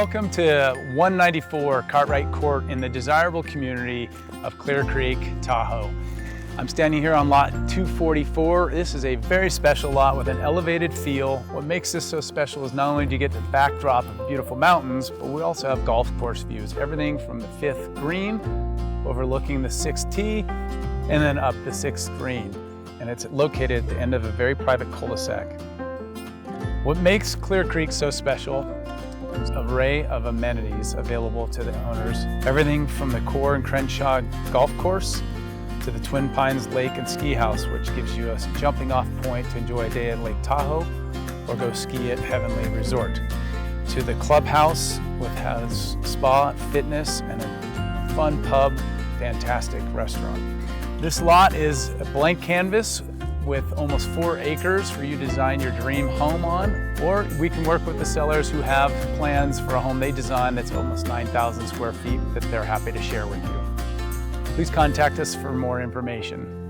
Welcome to 194 Cartwright Court in the desirable community of Clear Creek, Tahoe. I'm standing here on lot 244. This is a very special lot with an elevated feel. What makes this so special is not only do you get the backdrop of beautiful mountains, but we also have golf course views. Everything from the 5th green, overlooking the 6th tee, and then up the 6th green. And it's located at the end of a very private cul-de-sac. What makes Clear Creek so special is an array of amenities available to the owners. Everything from the Core and Crenshaw golf course to the Twin Pines Lake and Ski House, which gives you a jumping off point to enjoy a day at Lake Tahoe or go ski at Heavenly Resort. To the clubhouse, which has spa, fitness, and a fun pub, fantastic restaurant. This lot is a blank canvas with almost 4 acres for you to design your dream home on, or we can work with the sellers who have plans for a home they design that's almost 9,000 square feet that they're happy to share with you. Please contact us for more information.